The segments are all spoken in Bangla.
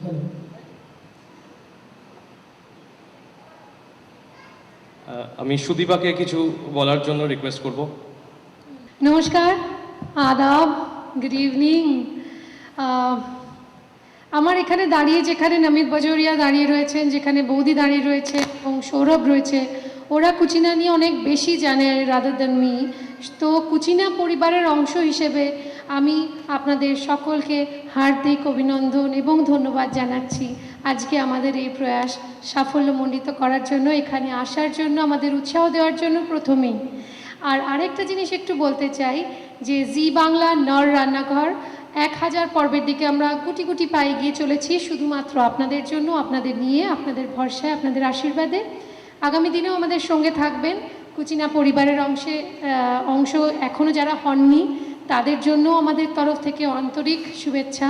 হ্যালো। আমি সুদীপাকে কিছু বলার জন্য রিকোয়েস্ট করব। নমস্কার, আদাব, গুড ইভিনিং। আমার এখানে দাঁড়িয়ে, যেখানে নমিত বাজোরিয়া দাঁড়িয়ে রয়েছেন, যেখানে বৌদি দাঁড়িয়ে রয়েছে এবং সৌরভ রয়েছে, ওরা কুচিনা নিয়ে অনেক বেশি জানে রাদার দ্যান মি। তো কুচিনা পরিবারের অংশ হিসেবে আমি আপনাদের সকলকে হার্দিক অভিনন্দন এবং ধন্যবাদ জানাচ্ছি আজকে আমাদের এই প্রয়াস সাফল্যমণ্ডিত করার জন্য, এখানে আসার জন্য, আমাদের উৎসাহ দেওয়ার জন্য প্রথমেই। আর আরেকটা জিনিস একটু বলতে চাই যে জি বাংলা নর রান্নাঘর 1000 পর্বের দিকে আমরা গুটি গুটি পায়ে এগিয়ে চলেছি, শুধুমাত্র আপনাদের জন্য, আপনাদের নিয়ে, আপনাদের ভরসায়, আপনাদের আশীর্বাদে। আগামী দিনেও আমাদের সঙ্গে থাকবেন। কুচিনা পরিবারের অংশ এখনও যারা হননি তাদের জন্য আমাদের তরফ থেকে আন্তরিক শুভেচ্ছা।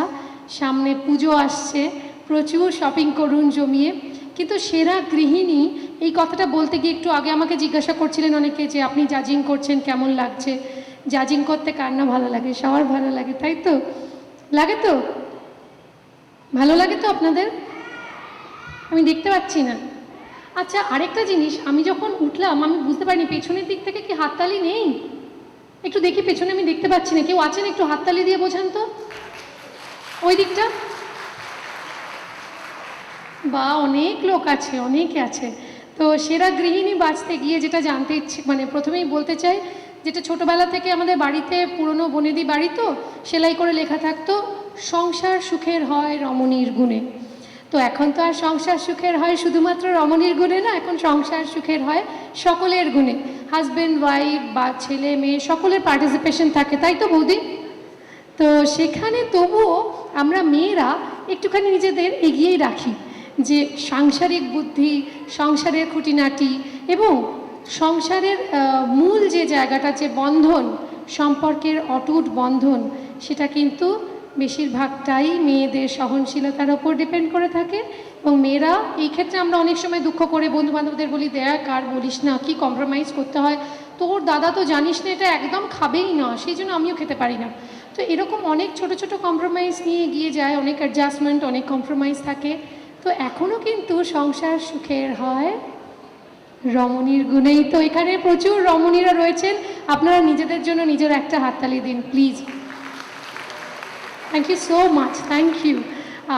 সামনে পুজো আসছে, প্রচুর শপিং করুন জমিয়ে। কিন্তু সেরা গৃহিণী এই কথাটা বলতে গিয়ে একটু আগে আমাকে জিজ্ঞাসা করছিলেন অনেকে যে আপনি জাজিং করছেন কেমন লাগছে। জাজিং করতে কার না ভালো লাগে? সবার ভালো লাগে, তাই তো? লাগে তো? ভালো লাগে তো আপনাদের? আমি দেখতে পাচ্ছি না। আচ্ছা, আরেকটা জিনিস, আমি যখন উঠলাম আমি বুঝতে পারিনি পেছনের দিক থেকে কি হাততালি নেই। একটু দেখি পেছনে, আমি দেখতে পাচ্ছি না। কেউ আছেন? একটু হাততালি দিয়ে বোঝান তো ওই দিকটা। বা অনেক লোক আছে, অনেকে আছে। তো সেরা গৃহিণী বাঁচতে গিয়ে যেটা জানতে ইচ্ছে, মানে প্রথমেই বলতে চাই, যেটা ছোটোবেলা থেকে আমাদের বাড়িতে, পুরনো বনেদি বাড়ি তো, সেলাই করে লেখা থাকতো সংসার সুখের হয় রমণীর গুণে। তো এখন তো আর সংসার সুখের হয় শুধুমাত্র রমণীর গুণে না, এখন সংসার সুখের হয় সকলের গুণে। হাজব্যান্ড ওয়াইফ বা ছেলে মেয়ে সকলের পার্টিসিপেশন থাকে, তাই তো বৌদি? তো সেখানে তবুও আমরা মেয়েরা একটুখানি নিজেদের এগিয়েই রাখি যে সাংসারিক বুদ্ধি, সংসারের খুঁটিনাটি এবং সংসারের মূল যে জায়গাটা, যে বন্ধন, সম্পর্কের অটুট বন্ধন, সেটা কিন্তু বেশিরভাগটাই মেয়েদের সহনশীলতার ওপর ডিপেন্ড করে থাকে। এবং মেয়েরা এই ক্ষেত্রে আমরা অনেক সময় দুঃখ করে বন্ধুবান্ধবদের বলি, দেখ আর বলিস না, কি কম্প্রোমাইজ করতে হয়, তোর দাদা তো জানিস না এটা একদম খাবেই না, সেই জন্য আমিও খেতে পারি না। তো এরকম অনেক ছোট ছোট কম্প্রোমাইজ নিয়ে এগিয়ে যায়, অনেক অ্যাডজাস্টমেন্ট, অনেক কম্প্রোমাইজ থাকে। তো এখনও কিন্তু সংসার সুখের হয় রমণীর গুণেই। তো এখানে প্রচুর রমণীরা রয়েছেন, আপনারা নিজেদের জন্য নিজের একটা হাততালি দিন please. Thank you so much, thank you.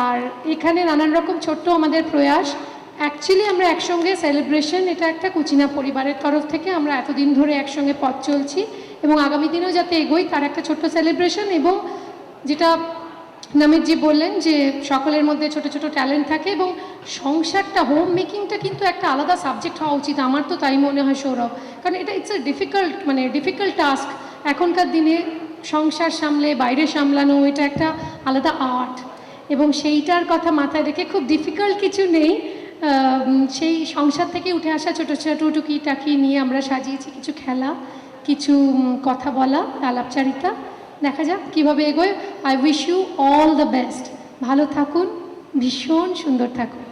আর এখানে নানান রকম ছোট্ট আমাদের প্রয়াস, অ্যাকচুয়ালি আমরা একসঙ্গে সেলিব্রেশন, এটা একটা কুচিনা পরিবারের তরফ থেকে আমরা এতদিন ধরে একসঙ্গে পথ চলছি এবং আগামী দিনেও যাতে এগোই তার একটা ছোট্ট সেলিব্রেশন। এবং যেটা নমিতজি বললেন যে সকলের মধ্যে ছোট ছোট ট্যালেন্ট থাকে এবং সংসারটা, হোম মেকিংটা কিন্তু একটা আলাদা সাবজেক্ট হওয়া উচিত, আমার তো তাই মনে হয় সৌরভ। কারণ এটা ইটস এ ডিফিকাল্ট টাস্ক এখনকার দিনে। সংসার সামলে বাইরে সামলানো, এটা একটা আলাদা আর্ট এবং সেইটার কথা মাথায় রেখে খুব ডিফিকাল্ট কিছু নেই। সেই সংসার থেকে উঠে আসা ছোটো ছোটো টুকিটাকি নিয়ে আমরা সাজিয়েছি কিছু খেলা, কিছু কথা বলা, আলাপচারিতা। দেখা যাক কীভাবে এগোয়। I wish you all the best. ভালো থাকুন, ভীষণ সুন্দর থাকুন।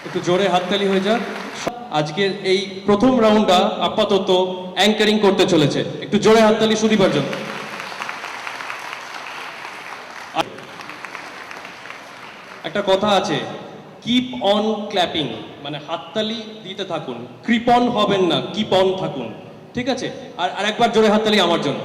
একটু জোরে হাততালি হয়ে যাক। আজকের এই প্রথম রাউন্ডটা আপাতত অ্যাঙ্কারিং করতে চলেছে, একটু জোরে হাততালি সুদীপার জন্য। একটা কথা আছে, কিপ অন ক্ল্যাপিং, মানে হাততালি দিতে থাকুন, কৃপন হবেন না, কিপ অন থাকুন, ঠিক আছে? আর আরেকবার জোরে হাততালি আমার জন্য।